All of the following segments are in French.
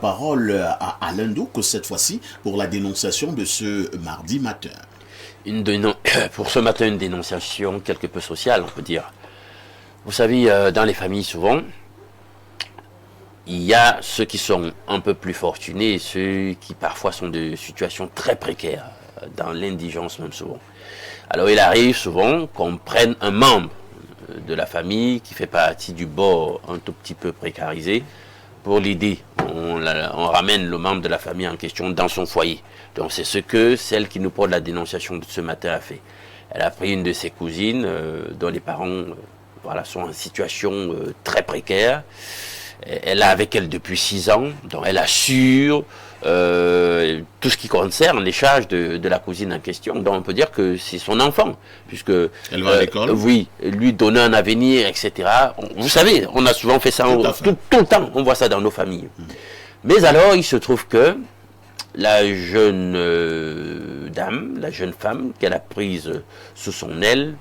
parole à Alain Douk, cette fois-ci, pour la dénonciation de ce mardi matin. Pour ce matin, une dénonciation quelque peu sociale, on peut dire. Vous savez, dans les familles, souvent, il y a ceux qui sont un peu plus fortunés et ceux qui parfois sont de situations très précaires, dans l'indigence même souvent. Alors il arrive souvent qu'on prenne un membre de la famille qui fait partie du bord un tout petit peu précarisé pour l'aider. On ramène le membre de la famille en question dans son foyer. Donc c'est ce que celle qui nous porte la dénonciation de ce matin a fait. Elle a pris une de ses cousines dont les parents sont en situation très précaire. Elle est avec elle depuis 6 ans, donc elle assure tout ce qui concerne les charges de la cousine en question. Donc on peut dire que c'est son enfant, puisque elle va à l'école. Oui, lui donner un avenir, etc. Vous savez, on a souvent fait ça tout le temps, on voit ça dans nos familles. Mais alors, il se trouve que la jeune dame, la jeune femme qu'elle a prise sous son aile,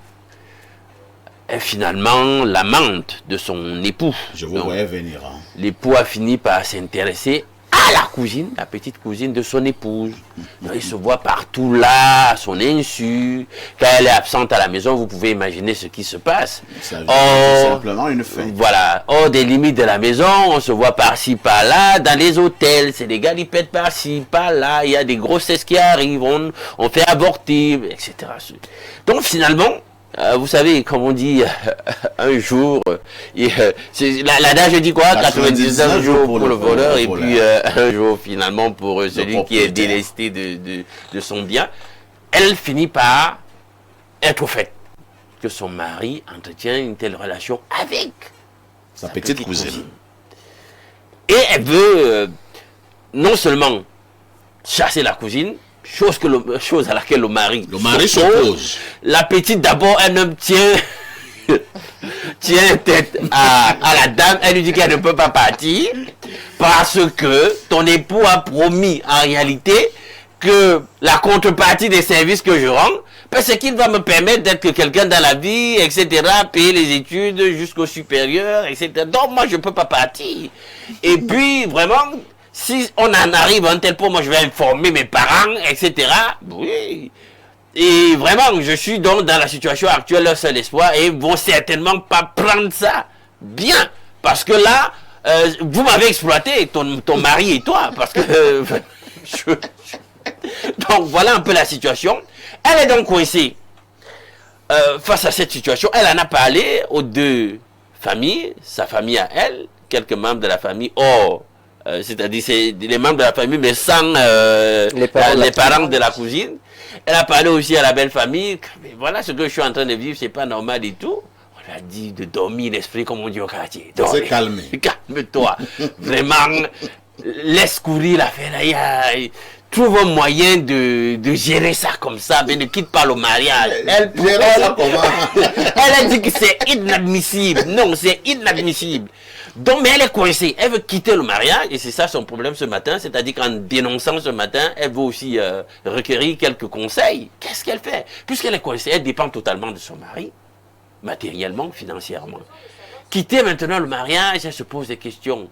est finalement l'amante de son époux. Je vous voyais venir. Hein. L'époux a fini par s'intéresser à la cousine, la petite cousine de son épouse. Donc, il se voit partout là, à son insu. Quand elle est absente à la maison, vous pouvez imaginer ce qui se passe. Ça c'est simplement une fête. Voilà. Hors des limites de la maison, on se voit par-ci, par-là, dans les hôtels. C'est des galipettes par-ci, par-là. Il y a des grossesses qui arrivent, on fait avorter, etc. Donc finalement, vous savez, comme on dit, un jour, l'adage dit quoi? 99 jours pour le voleur, et puis un jour finalement pour celui qui est délesté de son bien. Elle finit par être au fait que son mari entretient une telle relation avec sa petite cousine. Et elle veut non seulement chasser la cousine, chose à laquelle le mari s'oppose. La petite d'abord, elle ne tient tête à la dame, elle lui dit qu'elle ne peut pas partir parce que ton époux a promis en réalité que la contrepartie des services que je rends, c'est qu'il va me permettre d'être quelqu'un dans la vie, etc., payer les études jusqu'au supérieur, etc. Donc moi je ne peux pas partir. Et puis vraiment, si on en arrive à un tel point, moi je vais informer mes parents, etc. Oui. Et vraiment, je suis donc dans la situation actuelle, leur seul espoir, et ils vont certainement pas prendre ça bien. Parce que là, vous m'avez exploité, ton mari et toi, parce que... Donc voilà un peu la situation. Elle est donc coincée face à cette situation. Elle en a parlé aux deux familles, sa famille à elle, quelques membres de la famille, c'est-à-dire c'est les membres de la famille, mais sans les parents de la cousine. Elle a parlé aussi à la belle famille. Mais voilà ce que je suis en train de vivre, c'est pas normal et tout. On lui a dit de dormir l'esprit, comme on dit au quartier. De se calmer. Calme-toi. Vraiment, laisse courir l'affaire là. Trouve un moyen de gérer ça comme ça, mais ne quitte pas le mariage. Elle a dit que c'est inadmissible. Non, c'est inadmissible. Donc, mais elle est coincée. Elle veut quitter le mariage, et c'est ça son problème ce matin. C'est-à-dire qu'en dénonçant ce matin, elle veut aussi requérir quelques conseils. Qu'est-ce qu'elle fait? Puisqu'elle est coincée, elle dépend totalement de son mari, matériellement, financièrement. Quitter maintenant le mariage, elle se pose des questions.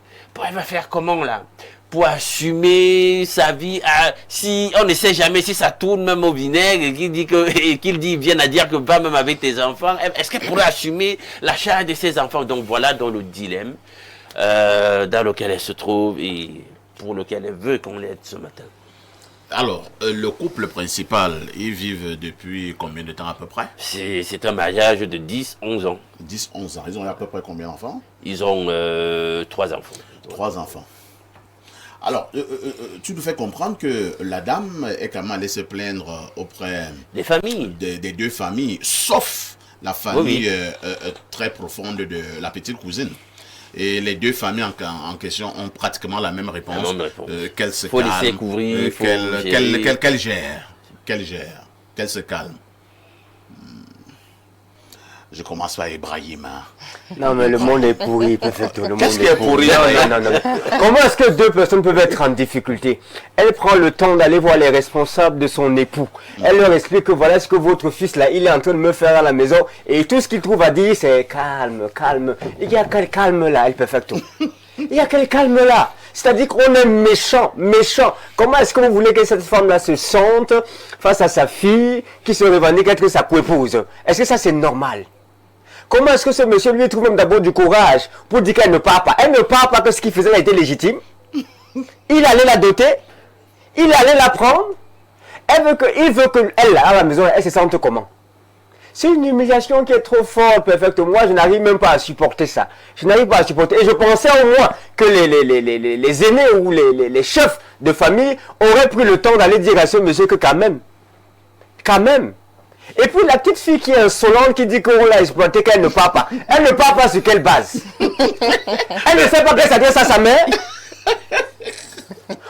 Elle va faire comment là? Pour assumer sa vie, si on ne sait jamais si ça tourne même au vinaigre et qu'il dit vienne à dire que va même avec tes enfants, est-ce qu'elle pourrait assumer la charge de ses enfants? Donc voilà dans le dilemme dans lequel elle se trouve et pour lequel elle veut qu'on l'aide ce matin. Alors, le couple principal, ils vivent depuis combien de temps à peu près? C'est un mariage de 10-11 ans. 10-11 ans. Ils ont à peu près combien d'enfants? Ils ont 3 enfants. 3 enfants. Alors, tu nous fais comprendre que la dame est quand même allée se plaindre auprès des familles, des deux familles, sauf la famille très profonde de la petite cousine. Et les deux familles en question ont pratiquement la même réponse. Qu'elle se calme, laisser couvrir, qu'elle gère, qu'elle se calme. Je commence par Ibrahim. Hein. Non, mais le monde est pourri, perfectement. Qu'est-ce qui est pourri? Non. Comment est-ce que deux personnes peuvent être en difficulté? Elle prend le temps d'aller voir les responsables de son époux. Elle leur explique que voilà ce que votre fils là, il est en train de me faire à la maison. Et tout ce qu'il trouve à dire, c'est calme. Il y a quel calme là, il perfecto. Il y a quel calme là. C'est-à-dire qu'on est méchant, méchant. Comment est-ce que vous voulez que cette femme-là se sente face à sa fille qui se revendique être sa co-épouse? Est-ce que ça c'est normal? Comment est-ce que ce monsieur lui trouve même d'abord du courage pour dire qu'elle ne part pas? Elle ne part pas que ce qu'il faisait a été légitime. Il allait la doter, il allait la prendre. Il veut qu'elle, à la maison, elle se sente comment? C'est une humiliation qui est trop forte, perfecte. Moi, je n'arrive même pas à supporter ça. Je n'arrive pas à supporter. Et je pensais au moins que les aînés ou les chefs de famille auraient pris le temps d'aller dire à ce monsieur que quand même. Et puis la petite fille qui est insolente, qui dit qu'on l'a exploité, qu'elle ne part pas. Elle ne part pas sur quelle base? Elle ne sait pas qu'elle s'adresse à sa mère?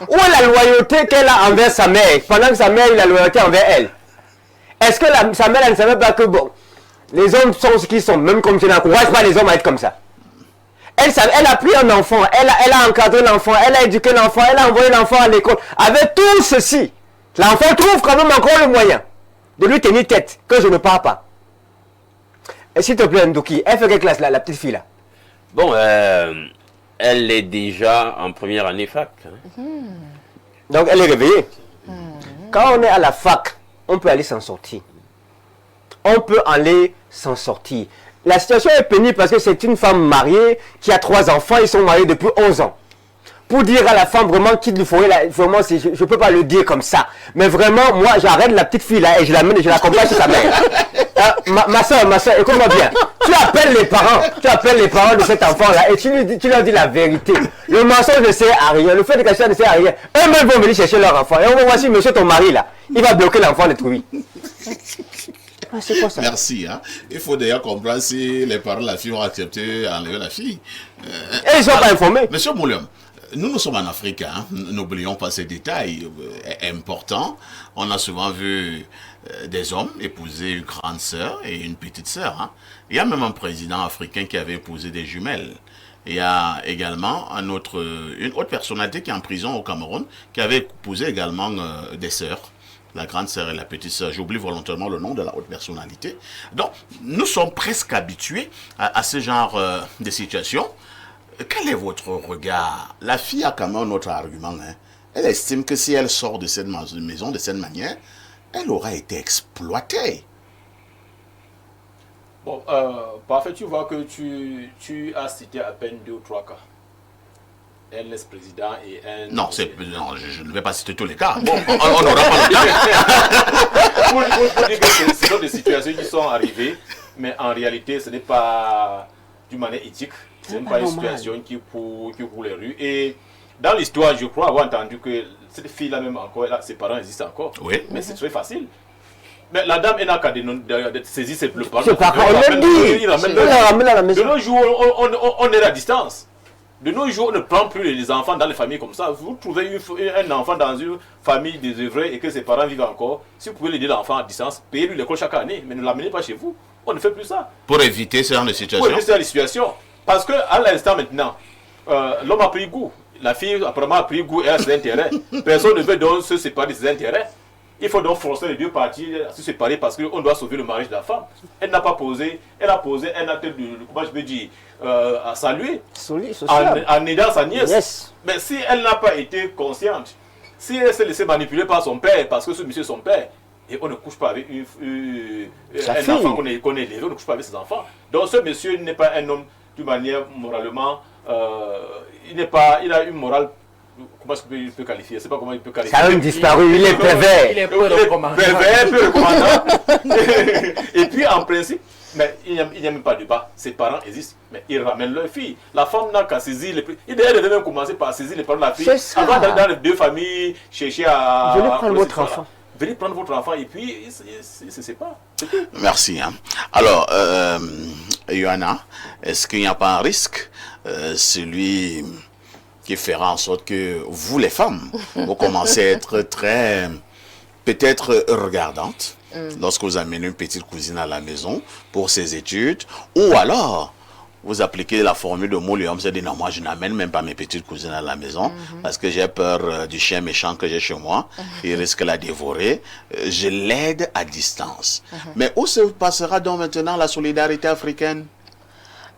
Où est la loyauté qu'elle a envers sa mère, pendant que sa mère a la loyauté envers elle? Est-ce que sa mère elle ne savait pas que bon, les hommes sont ce qu'ils sont, même comme je n'encourage pas les hommes à être comme ça. Elle a pris un enfant, elle a encadré l'enfant, elle a éduqué l'enfant, elle a envoyé l'enfant à l'école. Avec tout ceci, l'enfant trouve quand même encore le moyen de lui tenir tête, que je ne pars pas. Et s'il te plaît, Ndouki, elle fait quelle classe la petite fille là? Bon, elle est déjà en première année fac. Hein. Donc elle est réveillée. Quand on est à la fac, on peut aller s'en sortir. On peut aller s'en sortir. La situation est pénible parce que c'est une femme mariée qui a 3 enfants, ils sont mariés depuis 11 ans. Pour dire à la femme vraiment qu'il lui faudrait, vraiment, je ne peux pas le dire comme ça. Mais vraiment, moi, j'arrête la petite fille là et je l'amène et je l'accompagne chez sa mère. Ma soeur, écoute-moi bien. Tu appelles les parents de cet enfant là et tu leur dis la vérité. Le mensonge ne sert à rien, le fait de cacher ne sert à rien. Eux-mêmes vont venir chercher leur enfant. Et on va voir si monsieur ton mari là, il va bloquer l'enfant de truie. C'est quoi ça? Merci. Hein. Il faut d'ailleurs comprendre si les parents de la fille ont accepté d'enlever la fille. Et ils ne sont pas informés. Monsieur Mouliam, nous sommes en Afrique, hein. N'oublions pas ces détails importants. On a souvent vu des hommes épouser une grande sœur et une petite sœur. Hein. Il y a même un président africain qui avait épousé des jumelles. Il y a également une autre personnalité qui est en prison au Cameroun, qui avait épousé également des sœurs. La grande sœur et la petite sœur. J'oublie volontairement le nom de la haute personnalité. Donc, nous sommes presque habitués à ce genre de situation. Quel est votre regard? La fille a quand même un autre argument. Hein. Elle estime que si elle sort de cette maison de cette manière, elle aura été exploitée. Bon, parfait, tu vois que tu as cité à peine 2 ou 3 cas. Un ex-président et un... Non, je ne vais pas citer tous les cas. Bon, on n'aura pas le temps. Pour dire que ce sont des situations qui sont arrivées, mais en réalité, ce n'est pas d'une manière éthique. Ce n'est pas une situation qui court les rues. Et dans l'histoire, je crois avoir entendu que cette fille-là même encore, ses parents existent encore. Oui. Mais c'est très facile. Mais la dame, elle n'a qu'à saisir ses parents. On le dit. Il ramène à la maison. De nos jours, on est à distance. De nos jours, on ne prend plus les enfants dans les familles comme ça. Vous trouvez un enfant dans une famille désœuvrée et que ses parents vivent encore. Si vous pouvez l'aider l'enfant à distance, payez-lui l'école chaque année, mais ne l'amenez pas chez vous. On ne fait plus ça. Pour éviter ce genre de situation. Pour éviter ce genre de situation. Parce qu'à l'instant maintenant, l'homme a pris goût. La fille apparemment a pris goût et a ses intérêts. Personne ne veut donc se séparer de ses intérêts. Il faut donc forcer les 2 parties à se séparer parce qu'on doit sauver le mariage de la femme. Elle n'a pas posé, elle a posé un acte de, comment je peux dire, à saluer, en aidant sa nièce. Yes. Mais si elle n'a pas été consciente, si elle s'est laissée manipuler par son père, parce que ce monsieur est son père, et on ne couche pas avec un enfant qu'on est élevé, on ne couche pas avec ses enfants. Donc ce monsieur n'est pas un homme d'une manière moralement, il a une morale. Comment est-ce qu'il peut qualifier? Je ne sais pas comment il peut qualifier. Ça a même disparu, il est pervers. Il est peu recommandant. Et puis en principe, mais il n'y a même pas de débat. Ses parents existent, mais ils ramènent leur fille. La femme n'a qu'à saisir les prix. Il devait même commencer par saisir les parents de la fille. Avant d'aller dans les 2 familles, chercher à... Venez prendre votre enfant. Venez prendre votre enfant et puis il se sépare. Merci. Hein. Alors, Johanna, est-ce qu'il n'y a pas un risque, celui qui fera en sorte que vous, les femmes, vous commencez à être très, peut-être regardantes lorsque vous amenez une petite cousine à la maison pour ses études, ou alors vous appliquez la formule de Mouliam, c'est-à-dire non, moi je n'amène même pas mes petites cousines à la maison parce que j'ai peur du chien méchant que j'ai chez moi, il risque de la dévorer, je l'aide à distance. Mais où se passera donc maintenant la solidarité africaine?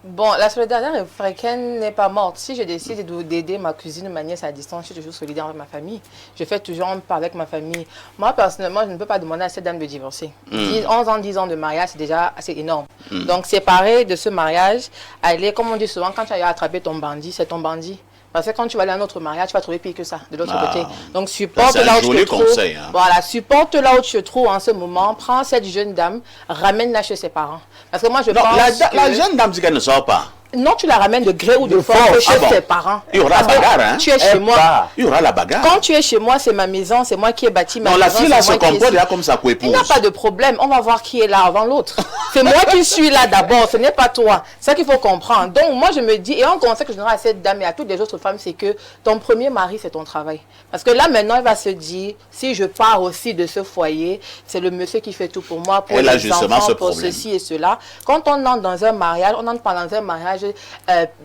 Bon, la solidarité africaine n'est pas morte. Si je décide d'aider ma cousine, ma nièce à distance, je suis toujours solidaire avec ma famille. Je fais toujours un pas avec ma famille. Moi, personnellement, je ne peux pas demander à cette dame de divorcer. 11 ans, 10 ans de mariage, c'est déjà assez énorme. Donc, séparer de ce mariage, aller, comme on dit souvent, quand tu as attrapé ton bandit, c'est ton bandit. Parce que quand tu vas aller à un autre mariage, tu vas trouver pire que ça, de l'autre côté. Donc, supporte là où tu te trouves. Voilà, supporte là où tu te trouves en ce moment. Prends cette jeune dame, ramène-la chez ses parents. Parce que moi, je pense la jeune dame dit qu'elle ne sort pas. Non, tu la ramènes de gré ou de force chez ses parents. Il y aura la bagarre, hein? Tu es chez moi. Il y aura la bagarre. Quand tu es chez moi, c'est ma maison, c'est moi qui ai bâti ma maison. Non, la fille là se comporte déjà comme ça pour épouse. Il n'y a pas de problème. On va voir qui est là avant l'autre. C'est moi qui suis là d'abord, ce n'est pas toi. C'est ça qu'il faut comprendre. Donc, moi, je me dis, et un conseil que je donnerai à cette dame et à toutes les autres femmes, c'est que ton premier mari, c'est ton travail. Parce que là, maintenant, elle va se dire, si je pars aussi de ce foyer, c'est le monsieur qui fait tout pour moi, pour les enfants, pour ceci et cela. Quand on entre dans un mariage, on entre pas dans un mariage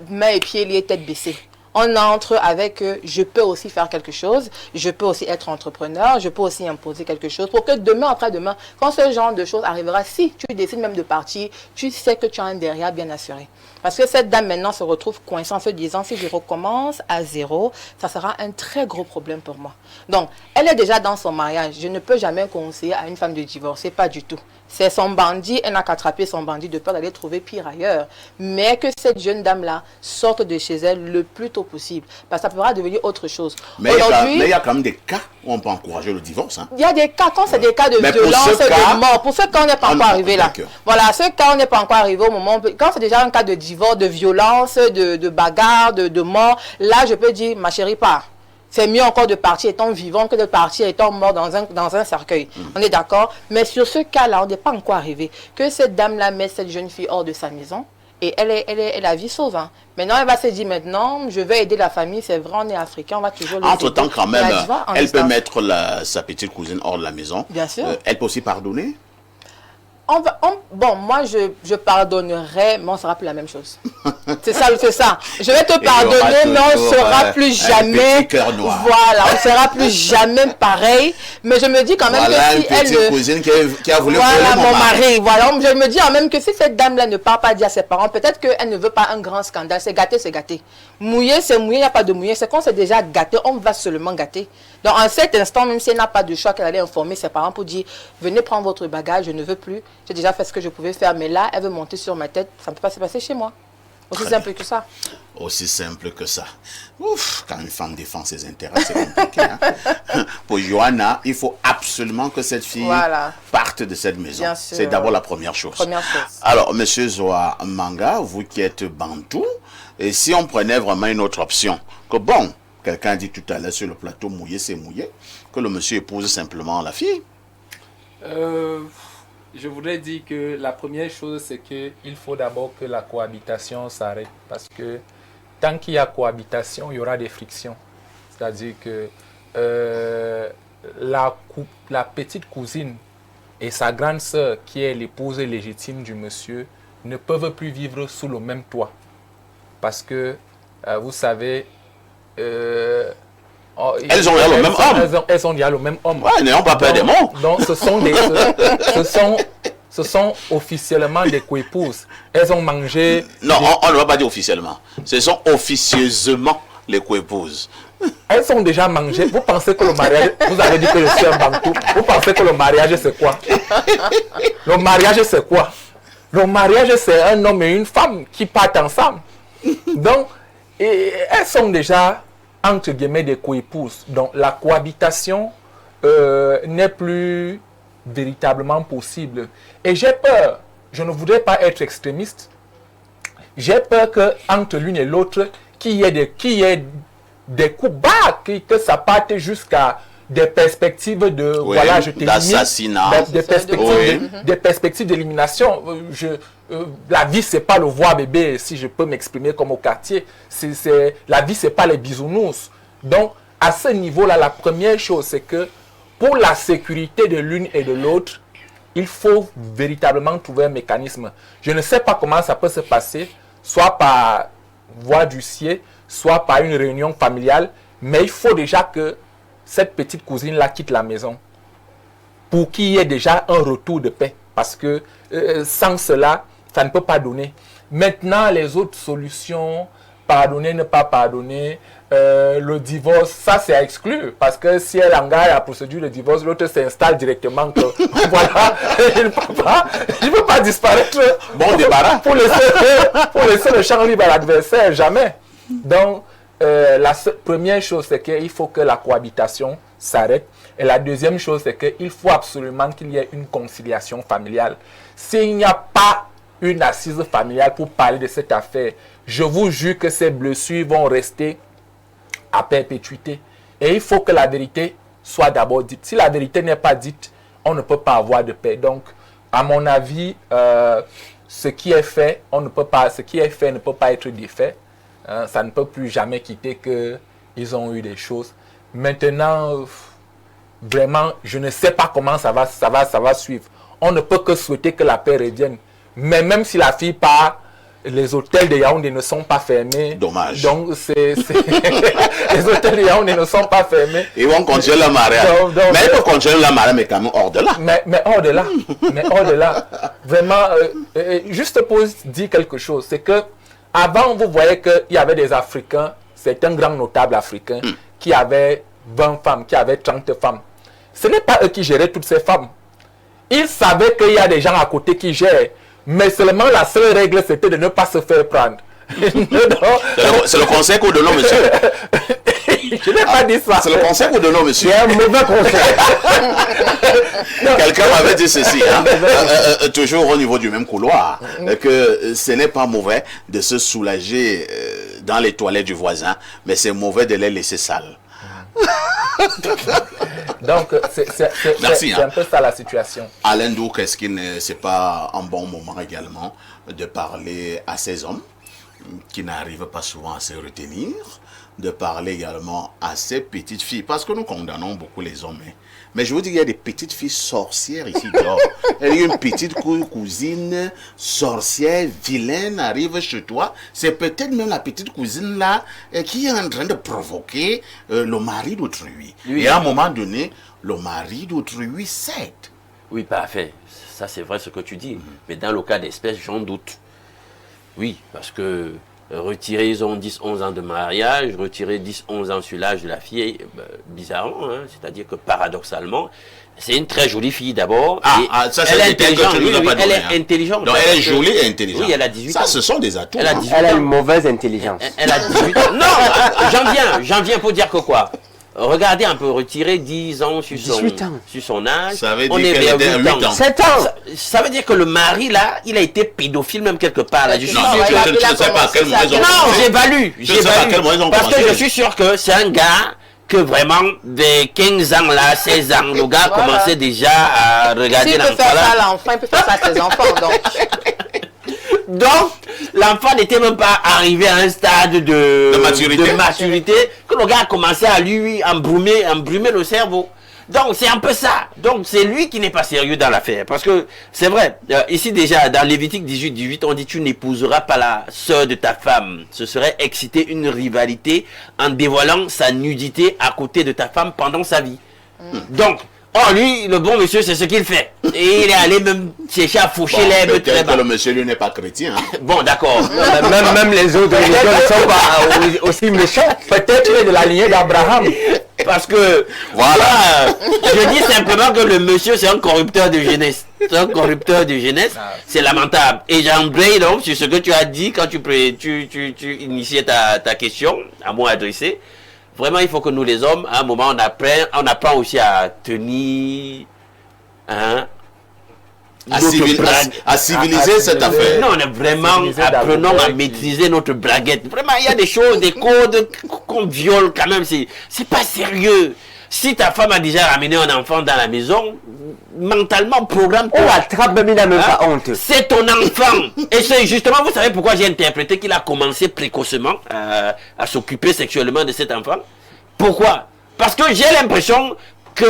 mains et pieds liés, tête baissée. On entre avec je peux aussi faire quelque chose, je peux aussi être entrepreneur, je peux aussi imposer quelque chose pour que demain, après-demain, quand ce genre de choses arrivera, si tu décides même de partir, tu sais que tu as un derrière bien assuré. Parce que cette dame maintenant se retrouve coincée en se disant, si je recommence à zéro, ça sera un très gros problème pour moi. Donc, elle est déjà dans son mariage. Je ne peux jamais conseiller à une femme de divorcer, pas du tout. C'est son bandit, elle n'a qu'à attraper son bandit de peur d'aller trouver pire ailleurs. Mais que cette jeune dame-là sorte de chez elle le plus tôt possible. Parce que ça pourra devenir autre chose. Mais il y a quand même des cas où on peut encourager le divorce. Hein. Il y a des cas, quand c'est des cas de violence, de mort. Pour ce cas, on n'est pas encore arrivé là. Voilà, ce cas, on n'est pas encore arrivé au moment. Quand c'est déjà un cas de divorce, de violence, de bagarre, de mort, là, je peux dire, ma chérie, pars. C'est mieux encore de partir étant vivant que de partir étant mort dans un cercueil. On est d'accord? Mais sur ce cas-là, on n'est pas encore arrivé. Que cette dame-là met cette jeune fille hors de sa maison et elle la vie sauve. Hein. Maintenant, elle va se dire maintenant, je vais aider la famille. C'est vrai, on est africain, on va toujours les Entre-temps, quand même, elle peut mettre sa petite cousine hors de la maison. Bien sûr. Elle peut aussi pardonner? Bon, moi, je pardonnerai, mais on ne sera plus la même chose. C'est ça. Je vais te pardonner, mais on ne sera plus jamais. Voilà, on ne sera plus jamais pareil. Mais je me dis quand même que si elle ne. Cousine qui a voulu voilà mon mari. Voilà, je me dis quand même que si cette dame-là ne part pas dire à ses parents, peut-être qu'elle ne veut pas un grand scandale. C'est gâté, c'est gâté. Mouillé, c'est mouillé, il n'y a pas de mouillé. C'est qu'on s'est déjà gâté, on va seulement gâter. Donc, en cet instant, même si elle n'a pas de choix, qu'elle allait informer ses parents pour dire venez prendre votre bagage, je ne veux plus. J'ai déjà fait ce que je pouvais faire, mais là, elle veut monter sur ma tête. Ça ne peut pas se passer chez moi. Aussi simple que ça. Aussi simple que ça. Ouf, quand une femme défend ses intérêts, c'est compliqué. Hein? Pour Johanna, il faut absolument que cette fille parte de cette maison. C'est d'abord la première chose. Alors, monsieur Zoa Manga, vous qui êtes bantou, et si on prenait vraiment une autre option, que bon, quelqu'un a dit tout à l'heure sur le plateau, mouillé, c'est mouillé, que le monsieur épouse simplement la fille. Je voudrais dire que la première chose, c'est qu'il faut d'abord que la cohabitation s'arrête. Parce que tant qu'il y a cohabitation, il y aura des frictions. C'est-à-dire que la petite cousine et sa grande sœur, qui est l'épouse légitime du monsieur, ne peuvent plus vivre sous le même toit. Parce que, vous savez... elles ont le même homme. Elles ont déjà le même homme. Ouais, n'ayons pas peur des mots. Donc, ce sont officiellement des coépouses. Elles ont mangé... Non, on ne va pas dire officiellement. Ce sont officieusement les coépouses. Elles ont déjà mangé. Vous pensez que le mariage... Vous avez dit que je suis un bantou. Vous pensez que le mariage, c'est quoi? Le mariage, c'est quoi? Le mariage, c'est un homme et une femme qui partent ensemble. Donc, elles sont déjà... entre guillemets des coépouses. Donc la cohabitation n'est plus véritablement possible. Et j'ai peur, je ne voudrais pas être extrémiste, j'ai peur qu'entre l'une et l'autre, qu'il y ait des coups bas, que ça parte jusqu'à des perspectives de voilà, je d'assassinat, des perspectives d'élimination. La vie, c'est pas le voir bébé, si je peux m'exprimer comme au quartier. La vie, c'est pas les bisounours. Donc, à ce niveau-là, la première chose, c'est que pour la sécurité de l'une et de l'autre, il faut véritablement trouver un mécanisme. Je ne sais pas comment ça peut se passer, soit par voie d'huissier, soit par une réunion familiale, mais il faut déjà que cette petite cousine-là quitte la maison pour qu'il y ait déjà un retour de paix. Parce que sans cela, ça ne peut pas donner. Maintenant, les autres solutions, pardonner, ne pas pardonner, le divorce, ça c'est à exclure. Parce que si elle engage la procédure de divorce, l'autre s'installe directement que voilà, il ne peut pas disparaître. Bon débarras. Pour laisser le champ libre à l'adversaire, jamais. Donc, la première chose, c'est qu'il faut que la cohabitation s'arrête. Et la deuxième chose, c'est qu'il faut absolument qu'il y ait une conciliation familiale. S'il n'y a pas une assise familiale pour parler de cette affaire, je vous jure que ces blessures vont rester à perpétuité. Et il faut que la vérité soit d'abord dite. Si la vérité n'est pas dite, on ne peut pas avoir de paix. Donc, à mon avis, ce qui est fait, ce qui est fait ne peut pas être défait. Ça ne peut plus jamais quitter qu'ils ont eu des choses. Maintenant, vraiment, je ne sais pas comment ça va suivre. On ne peut que souhaiter que la paix revienne. Mais même si la fille part, les hôtels de Yaoundé ne sont pas fermés. Dommage. Donc, les hôtels de Yaoundé ne sont pas fermés. Ils vont continuer le mariage. Mais ils peuvent continuer le mariage, mais quand même hors de là. Mais hors de là. Mais hors de là. Vraiment, juste pour dire quelque chose, c'est que avant, vous voyez qu'il y avait des Africains, certains grands notables africains, qui avaient 20 femmes, qui avaient 30 femmes. Ce n'est pas eux qui géraient toutes ces femmes. Ils savaient qu'il y a des gens à côté qui gèrent. Mais seulement la seule règle, c'était de ne pas se faire prendre. C'est le conseil que vous donnez, monsieur. Je n'ai pas dit ça. C'est le conseil que vous donnez, monsieur. C'est un mauvais conseil. Quelqu'un m'avait dit ceci, toujours au niveau du même couloir, que ce n'est pas mauvais de se soulager dans les toilettes du voisin, mais c'est mauvais de les laisser sales. Donc, c'est un peu ça la situation. Alain Douk, est-ce qu'il n'est pas un bon moment également de parler à ces hommes qui n'arrivent pas souvent à se retenir, de parler également à ces petites filles, parce que nous condamnons beaucoup les hommes, mais je vous dis qu'il y a des petites filles sorcières ici dehors. Il y a une petite cousine sorcière, vilaine, arrive chez toi. C'est peut-être même la petite cousine là qui est en train de provoquer le mari d'autrui. Et à un moment donné, le mari d'autrui cède. Oui, parfait. Ça, c'est vrai ce que tu dis. Mais dans le cas d'espèce, j'en doute. Oui, parce que retirer, ils ont 10-11 ans de mariage, retirer 10-11 ans sur l'âge de la fille, bizarrement, hein, c'est-à-dire que paradoxalement, c'est une très jolie fille d'abord. Ça, elle est intelligente. Elle est intelligente. Donc, elle est jolie et intelligente. Oui, elle a 18 ans. Ça, ce sont des atouts. Elle a une mauvaise intelligence. Elle a 18 ans. Non, j'en viens pour dire que quoi. Regardez un peu, retirer 10 ans sur son âge. Ça veut on dire est qu'elle vers était à 8 ans. 7 ans. Ça veut dire que le mari, là, il a été pédophile même quelque part. Là. Je suis Non, sûr je ne sais pas à quel moment ils ont non, commencé. j'évalue. Je sais pas à quel moment ils ont Parce que commencé. je suis sûr que c'est un gars que vraiment, de 15 ans, là, 16 ans, le gars commençait déjà à regarder S'il peut l'enfant. faire ça à l'enfant, il peut faire ça à ses enfants. Donc, l'enfant n'était même pas arrivé à un stade de maturité que le gars a commencé à lui embrumer le cerveau. Donc, c'est un peu ça. Donc, c'est lui qui n'est pas sérieux dans l'affaire. Parce que, c'est vrai, ici déjà, dans Lévitique 18, on dit tu n'épouseras pas la sœur de ta femme. Ce serait exciter une rivalité en dévoilant sa nudité à côté de ta femme pendant sa vie. Donc, lui, le bon monsieur, c'est ce qu'il fait. Et il est allé même chercher à faucher l'herbe très Peut-être bas. que le monsieur, lui, n'est pas chrétien. Bon, d'accord. Même les autres religions ne sont pas aussi méchants. Peut-être qu'il est de la lignée d'Abraham. Parce que, voilà, je dis simplement que le monsieur, c'est un corrupteur de jeunesse. C'est un corrupteur de jeunesse, c'est lamentable. Et j'embraye donc sur ce que tu as dit quand tu initiais ta question, à moi adressée. Vraiment, il faut que nous, les hommes, à un moment, on apprend aussi à tenir, À civiliser cette affaire. Non, on est vraiment, apprenons à maîtriser notre braguette. Vraiment, il y a des choses, des codes qu'on viole quand même, c'est pas sérieux. Si ta femme a déjà ramené un enfant dans la maison, mentalement, programme-toi. On l'attrape, même il n'a même pas honte. C'est ton enfant. Et c'est justement, vous savez pourquoi j'ai interprété qu'il a commencé précocement à s'occuper sexuellement de cet enfant? Pourquoi? Parce que j'ai l'impression que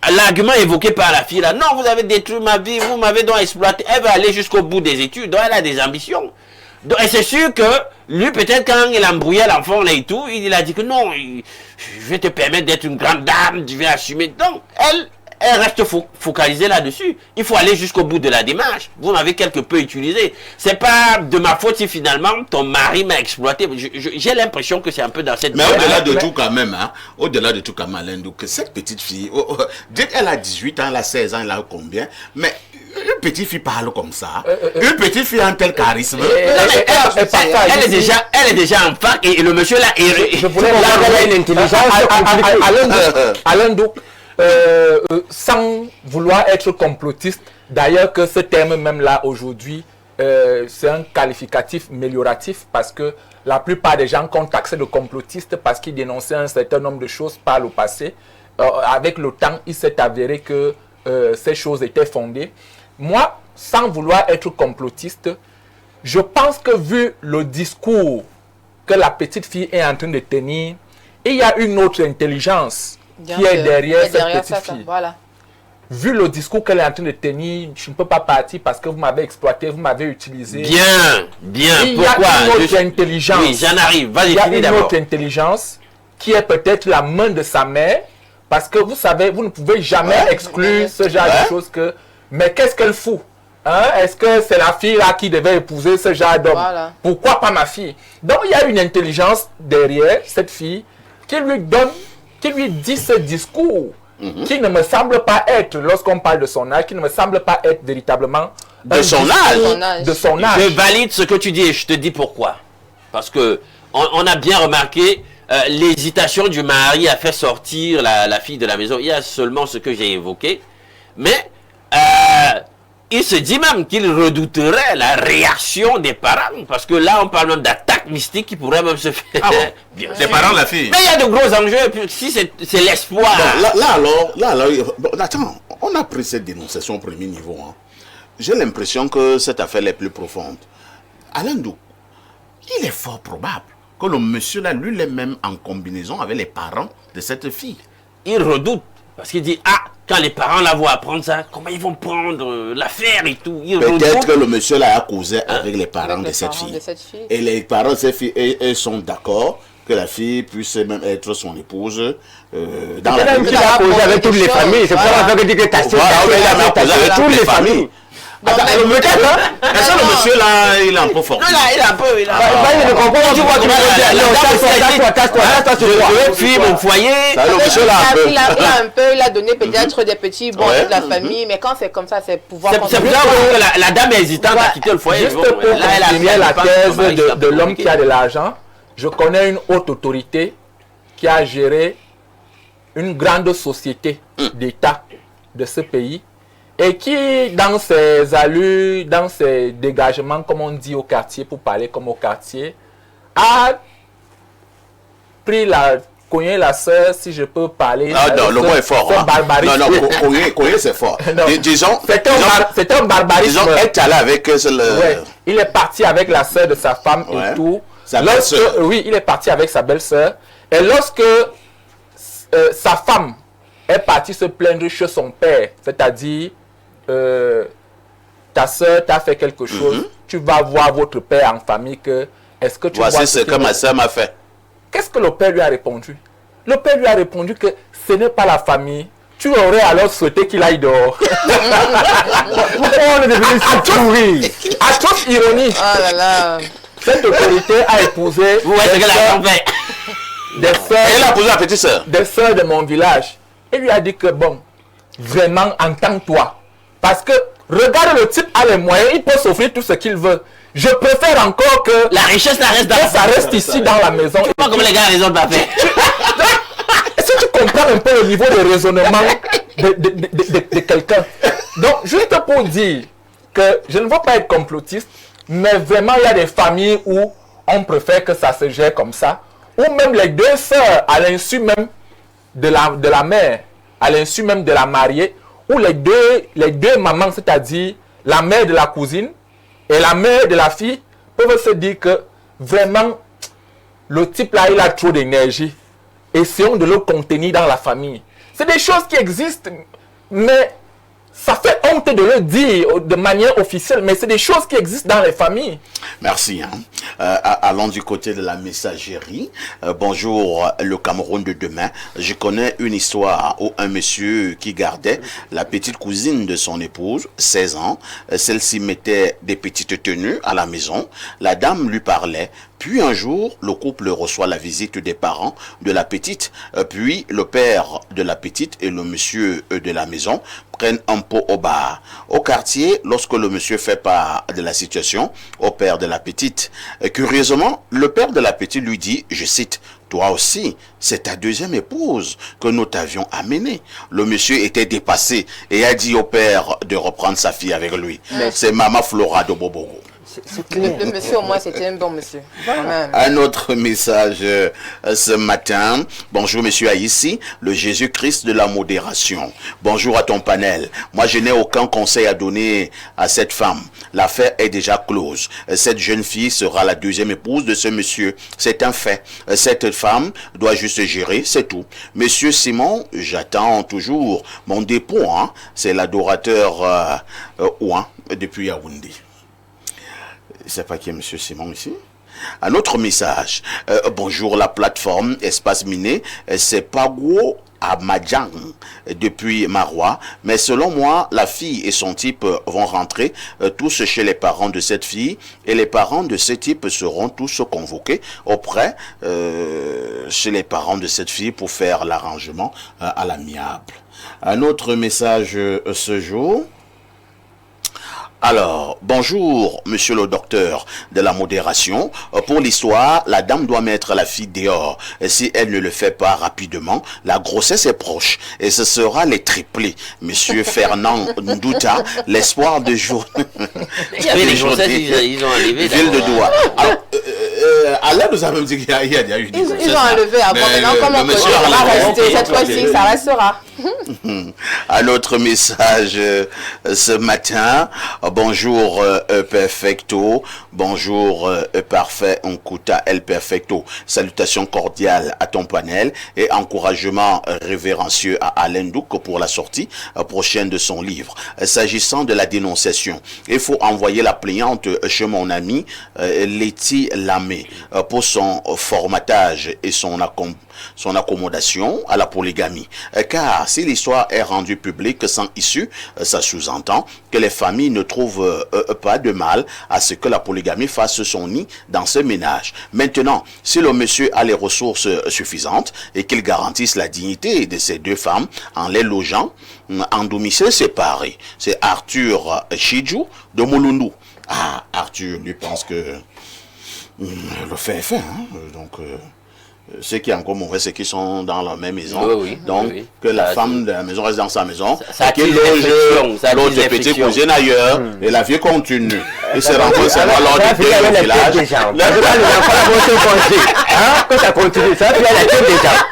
l'argument évoqué par la fille là, non, vous avez détruit ma vie, vous m'avez donc exploité, elle va aller jusqu'au bout des études, donc elle a des ambitions. Donc, et c'est sûr que lui, peut-être quand il embrouillait l'enfant là et tout, il a dit que non, je vais te permettre d'être une grande dame, tu vas assumer. Donc, elle reste focalisée là-dessus. Il faut aller jusqu'au bout de la démarche. Vous m'avez quelque peu utilisé. C'est pas de ma faute si finalement ton mari m'a exploité. J'ai l'impression que c'est un peu dans cette... Mais au-delà de tout quand même, hein, au-delà de tout quand même, Alain Ndouk, que cette petite fille, dès qu'elle a 18 ans, elle a 16 ans, elle a combien? Mais une petite fille parle comme ça. Une petite fille a un tel charisme. Elle est déjà en fac et le monsieur là... Je voulais avoir une intelligence. Alain Ndouk, sans vouloir être complotiste, d'ailleurs que ce terme même là aujourd'hui, c'est un qualificatif amélioratif parce que la plupart des gens qu'on taxait de complotistes parce qu'ils dénonçaient un certain nombre de choses par le passé, avec le temps, il s'est avéré que ces choses étaient fondées. Moi, sans vouloir être complotiste, je pense que vu le discours que la petite fille est en train de tenir, il y a une autre intelligence qui est derrière cette petite fille. Voilà. Vu le discours qu'elle est en train de tenir, je ne peux pas partir parce que vous m'avez exploité, vous m'avez utilisé. Bien. Il y a une autre intelligence. Oui, j'en arrive. Vas-y, il y a finis une d'abord. autre intelligence qui est peut-être la main de sa mère, parce que vous savez, vous ne pouvez jamais exclure ce genre de choses que... Mais qu'est-ce qu'elle fout? Hein? Est-ce que c'est la fille là qui devait épouser ce genre d'homme? Voilà. Pourquoi pas ma fille? Donc il y a une intelligence derrière cette fille qui lui dit ce discours qui ne me semble pas être, lorsqu'on parle de son âge, qui ne me semble pas être véritablement De son âge. de son âge. Je valide ce que tu dis et je te dis pourquoi. Parce que on a bien remarqué l'hésitation du mari a fait sortir la fille de la maison. Il y a seulement ce que j'ai évoqué. Mais il se dit même qu'il redouterait la réaction des parents. Parce que là, on parle même d'attaque mystique qui pourrait même se faire. Ah bon? Des parents de la fille. Mais il y a de gros enjeux. Et puis, si c'est l'espoir. Bon, là alors, bon, attends, on a pris cette dénonciation au premier niveau. Hein. J'ai l'impression que cette affaire est plus profonde. Alain Ndouk, il est fort probable que le monsieur là, lui, est même en combinaison avec les parents de cette fille. Il redoute. Parce qu'il dit, ah, quand les parents la vont apprendre ça, comment ils vont prendre l'affaire et tout. Peut-être que le monsieur là a causé avec les parents Avec de les cette parents fille. de cette fille. Et les parents de cette fille, ils sont d'accord que la fille puisse même être son épouse dans la Même vie. qu'il a causé avec toutes les familles. C'est pour ça que dit que t'as avec toutes les familles. Donc, Est-ce que le monsieur là, il est un peu fort? Non, là, il a un peu. Il a il ne comprend pas. Tu vois comment je vais fuir mon foyer. Il a donné peut-être des petits bons à toute la famille, mais quand c'est comme ça, c'est pouvoir... C'est pour ça que la dame est hésitante à quitter le foyer. Juste pour continuer la thèse de l'homme qui a de l'argent, je connais une haute autorité qui a géré une grande société d'État de ce pays et qui, dans ses allures, dans ses dégagements, comme on dit au quartier, pour parler comme au quartier, a cogné la sœur, si je peux parler. Ah non, le mot est fort. Hein. Non, cogner c'est fort. Disons, c'est un barbarisme. Disons, être allé avec ouais. Il est parti avec la sœur de sa femme et tout. Oui, il est parti avec sa belle-sœur. Et lorsque sa femme est partie se plaindre chez son père, c'est-à-dire ta soeur t'a fait quelque chose, tu vas voir votre père en famille que est-ce que tu vois ce que ma soeur m'a fait. Qu'est-ce que le père lui a répondu? Le père lui a répondu que ce n'est pas la famille. Tu aurais alors souhaité qu'il aille dehors. Pourquoi on est devenu si pourri? Atroce ironie. Oh là là. Cette autorité a épousé des sœurs de mon village. Et lui a dit que bon, vraiment entends-toi. Parce que regarde, le type a les moyens, il peut s'offrir tout ce qu'il veut. Je préfère encore que la richesse ça reste ici dans la maison. Pas comme les gars raisonnent pas faire. Est-ce que tu comprends un peu le niveau de raisonnement de quelqu'un? Donc, juste pour dire que je ne veux pas être complotiste, mais vraiment, il y a des familles où on préfère que ça se gère comme ça, ou même les deux sœurs, à l'insu même de la mère, à l'insu même de la mariée, où les deux mamans, c'est-à-dire la mère de la cousine et la mère de la fille, peuvent se dire que vraiment, le type là, il a trop d'énergie. Essayons de le contenir dans la famille. C'est des choses qui existent, mais Ça fait honte de le dire de manière officielle, mais c'est des choses qui existent dans les familles. Merci. Allons du côté de la messagerie. Bonjour, le Cameroun de demain. Je connais une histoire où un monsieur qui gardait la petite cousine de son épouse, 16 ans. Celle-ci mettait des petites tenues à la maison. La dame lui parlait. Puis un jour, le couple reçoit la visite des parents de la petite. Puis le père de la petite et le monsieur de la maison prennent un pot au bar. Au quartier, lorsque le monsieur fait part de la situation au père de la petite, curieusement, le père de la petite lui dit, je cite, « Toi aussi, c'est ta deuxième épouse que nous t'avions amenée. » Le monsieur était dépassé et a dit au père de reprendre sa fille avec lui. C'est Mama Flora de Bobogo. Le monsieur, au moins, c'était un bon monsieur. Quand même. Un autre message ce matin. Bonjour, monsieur Aïssi, le Jésus-Christ de la modération. Bonjour à ton panel. Moi, je n'ai aucun conseil à donner à cette femme. L'affaire est déjà close. Cette jeune fille sera la deuxième épouse de ce monsieur. C'est un fait. Cette femme doit juste gérer, c'est tout. Monsieur Simon, j'attends toujours mon dépôt. Hein. C'est l'adorateur Ouan depuis Yaoundé. Je ne sais pas qui est M. Simon ici. Un autre message. Bonjour la plateforme Espace Miné. C'est Pago à Madjang depuis Marois. Mais selon moi, la fille et son type vont rentrer tous chez les parents de cette fille. Et les parents de ce type seront tous convoqués auprès chez les parents de cette fille pour faire l'arrangement à l'amiable. Un autre message ce jour. Alors, bonjour, monsieur le docteur de la modération. Pour l'histoire, la dame doit mettre la fille dehors. Si elle ne le fait pas rapidement, la grossesse est proche. Et ce sera les triplés. Monsieur Fernand Ndouta, l'espoir de jour. Il y avait les grossesses, ils ont enlevé. Ville de Doua. Alors, Alain nous a même dit qu'il y a eu des grossesses. Ils ont enlevé avant. Maintenant, comment monsieur ça va rester cette fois-ci, ça restera. Un autre message ce matin. Bonjour Perfecto. Bonjour Parfait Nkuta El Perfecto. Salutations cordiales à ton panel et encouragement révérencieux à Alain Douk pour la sortie prochaine de son livre. S'agissant de la dénonciation, il faut envoyer la plaignante chez mon ami Letty Lamé pour son formatage et son accommodation à la polygamie. Car si l'histoire est rendue publique sans issue, ça sous-entend que les familles ne trouvent pas de mal à ce que la polygamie fasse son nid dans ce ménage. Maintenant, si le monsieur a les ressources suffisantes et qu'il garantisse la dignité de ces deux femmes en les logeant en domicile séparé. C'est Arthur Chidjou de Moulundou. Ah, Arthur lui pense que le fait est fait. Hein? Donc, ce qui est encore mauvais, c'est qu'ils sont dans la même maison. Donc, que la femme de la maison reste dans sa maison. Ça qu'il loge l'autre petite cousine ailleurs. Et la vie continue. Il se rencontre seulement lors du thé au village. Quand ça continue, ça fait la tête des gens.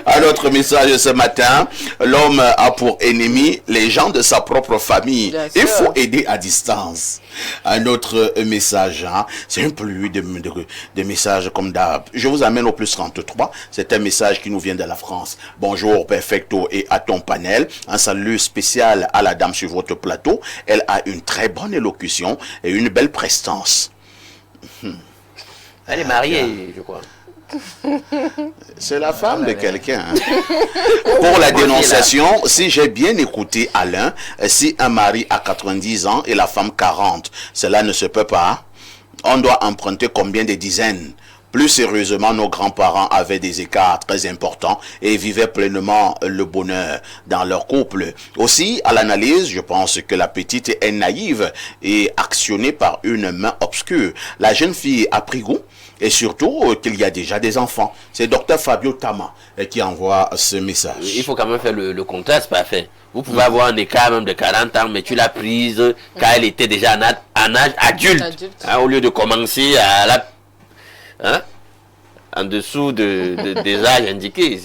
Un autre message ce matin, l'homme a pour ennemi les gens de sa propre famille. Il faut aider à distance. Un autre message, hein, c'est un plus de messages comme d'hab. Je vous amène au plus 33. C'est un message qui nous vient de la France. Bonjour Perfecto et à ton panel. Un salut spécial à la dame sur votre plateau. Elle a une très bonne élocution et une belle prestance. Elle est mariée, je crois. C'est la femme de quelqu'un. Hein. Pour la dénonciation, si j'ai bien écouté Alain, si un mari a 90 ans et la femme 40, cela ne se peut pas. On doit emprunter combien de dizaines? Plus sérieusement, nos grands-parents avaient des écarts très importants et vivaient pleinement le bonheur dans leur couple. Aussi, à l'analyse, je pense que la petite est naïve et actionnée par une main obscure. La jeune fille a pris goût. Et surtout qu'il y a déjà des enfants. C'est Dr Fabio Tama qui envoie ce message. Il faut quand même faire le contraste parfait. Vous pouvez avoir un écart même de 40 ans, mais tu l'as prise quand elle était déjà en âge adulte. Hein, au lieu de commencer à la... Hein? en dessous des âges indiqués.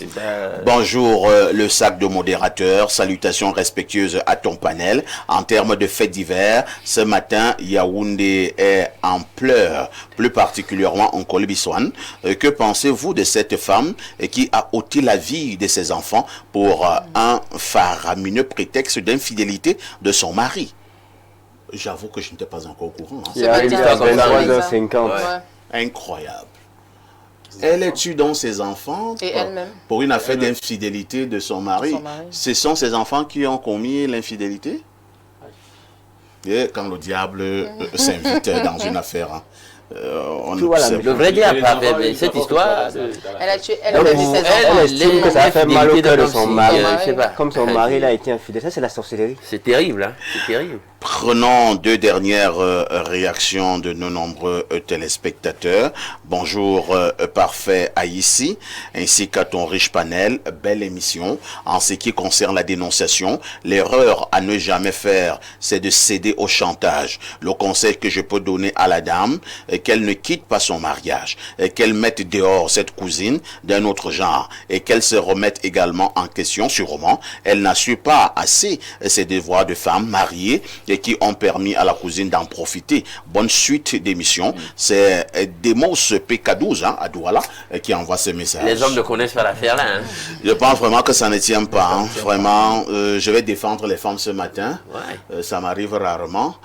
Bonjour, le sac de modérateur. Salutations respectueuses à ton panel. En termes de faits divers, ce matin, Yaoundé est en pleurs, plus particulièrement en Kolbiswan. Que pensez-vous de cette femme qui a ôté la vie de ses enfants pour un faramineux prétexte d'infidélité de son mari? J'avoue que je n'étais pas encore au courant. Il arrive à 23h50. Incroyable. Elle est tue dans ses enfants Et elle-même. pour une affaire d'infidélité de son mari. Ce sont ses enfants qui ont commis l'infidélité. Et quand le diable s'invite dans une affaire, on ne sait le vrai diable, mais cette histoire... Elle a tué, elle a tué ses enfants. Elle estime que ça a fait mal au cœur de son mari. Je sais pas. Comme son mari a été infidèle. Ça, c'est la sorcellerie. C'est terrible, hein. C'est terrible. Prenons deux dernières réactions de nos nombreux téléspectateurs. Bonjour Parfait Haïssi, ainsi qu'à ton riche panel. Belle émission. En ce qui concerne la dénonciation, l'erreur à ne jamais faire, c'est de céder au chantage. Le conseil que je peux donner à la dame, qu'elle ne quitte pas son mariage, qu'elle mette dehors cette cousine d'un autre genre et qu'elle se remette également en question, sûrement. Elle n'assure pas assez ses devoirs de femme mariée et qui ont permis à la cousine d'en profiter. Bonne suite d'émission. C'est Demos PK12 à Douala qui envoie ce message. Les hommes ne connaissent pas l'affaire là. Hein. Je pense vraiment que ça ne tient pas. Hein. Vraiment, je vais défendre les femmes ce matin. Ouais. Ça m'arrive rarement.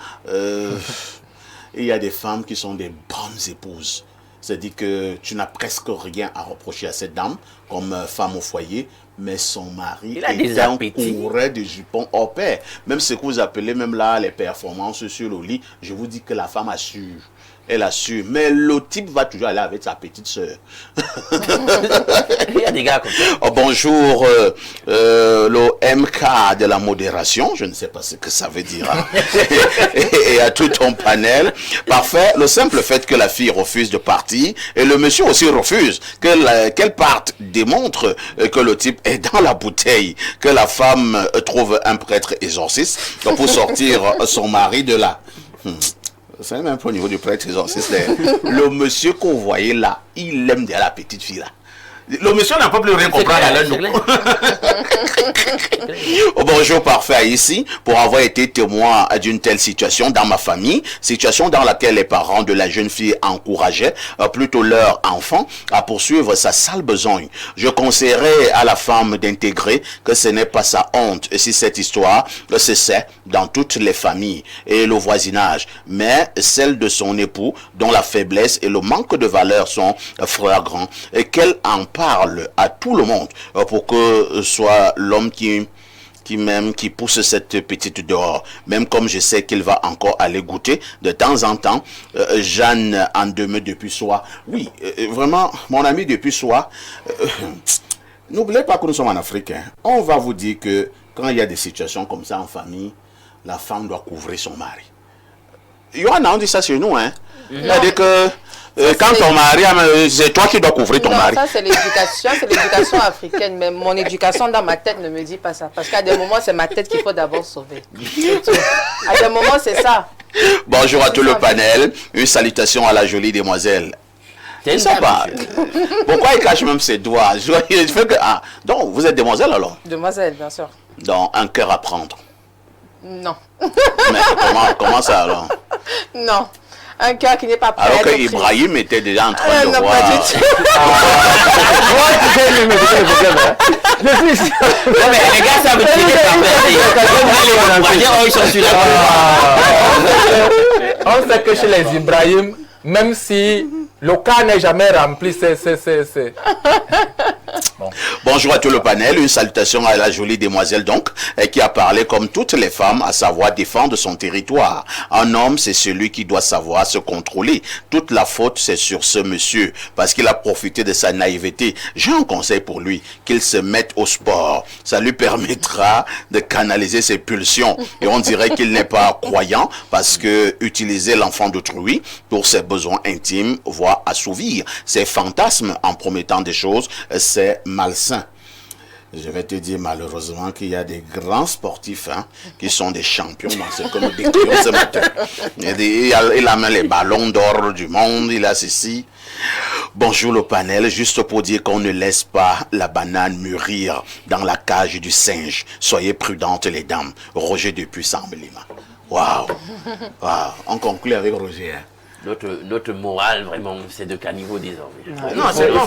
Il y a des femmes qui sont des bonnes épouses. C'est-à-dire que tu n'as presque rien à reprocher à cette dame comme femme au foyer, mais son mari est un coureur de jupons hors pair. Même ce que vous appelez même là les performances sur le lit, je vous dis que la femme assure. Elle assure, mais le type va toujours aller avec sa petite sœur. Il y a des gars comme ça. Oh, bonjour, le MK de la modération, je ne sais pas ce que ça veut dire. Hein. et à tout ton panel. Parfait, le simple fait que la fille refuse de partir, et le monsieur aussi refuse qu'elle parte, démontre que le type est dans la bouteille, que la femme trouve un prêtre exorciste pour sortir son mari de là. C'est même pas au niveau du prêtre exorciste. Le monsieur qu'on voyait là, il aime déjà la petite fille là. Le monsieur n'a pas plus rien compris à l'un. Bonjour Parfait ici, pour avoir été témoin d'une telle situation dans ma famille, situation dans laquelle les parents de la jeune fille encourageaient plutôt leur enfant à poursuivre sa sale besogne. Je conseillerais à la femme d'intégrer que ce n'est pas sa honte et si cette histoire se sait dans toutes les familles et le voisinage, mais celle de son époux dont la faiblesse et le manque de valeur sont flagrants et qu'elle en parle à tout le monde pour que soit l'homme qui pousse cette petite dehors, même comme je sais qu'il va encore aller goûter de temps en temps. Jeanne en demeure depuis soir. Oui, vraiment, mon ami depuis soir. N'oubliez pas que nous sommes en Afrique. Hein. On va vous dire que quand il y a des situations comme ça en famille, la femme doit couvrir son mari. Yohanna, on dit ça chez nous. Hein. C'est-à-dire que quand ton mari, c'est toi qui dois couvrir ton mari. Ça c'est l'éducation africaine, mais mon éducation dans ma tête ne me dit pas ça. Parce qu'à des moments, c'est ma tête qu'il faut d'abord sauver. À des moments, c'est ça. Bonjour à tout le panel, une salutation à la jolie demoiselle. C'est ça pas. Pourquoi il cache même ses doigts? Donc, vous êtes demoiselle alors? Demoiselle, bien sûr. Donc, un cœur à prendre. Non. Mais comment ça alors? Non. Un cœur qui n'est pas prêt. Alors que Ibrahim était déjà en train de non, voir. pas du tout. Mais les gars, ça me tirer par on sait que chez les Ibrahim, même si le cas n'est jamais rempli, c'est... Bon. Bonjour à tout le panel, une salutation à la jolie demoiselle donc, qui a parlé comme toutes les femmes, à savoir défendre son territoire. Un homme, c'est celui qui doit savoir se contrôler. Toute la faute, c'est sur ce monsieur, parce qu'il a profité de sa naïveté. J'ai un conseil pour lui, qu'il se mette au sport. Ça lui permettra de canaliser ses pulsions. Et on dirait qu'il n'est pas croyant, parce que utiliser l'enfant d'autrui pour ses besoins intimes, voire assouvir ses fantasmes en promettant des choses, c'est malsain. Je vais te dire malheureusement qu'il y a des grands sportifs qui sont des champions dans ce que nous décrivons ce matin. Il a même les ballons d'or du monde, il a ceci. Bonjour le panel, juste pour dire qu'on ne laisse pas la banane mûrir dans la cage du singe. Soyez prudentes les dames. Roger depuis Samblima. Waouh. Waouh. On conclut avec Roger. Notre morale, vraiment, c'est de caniveau désormais. Non, c'est pas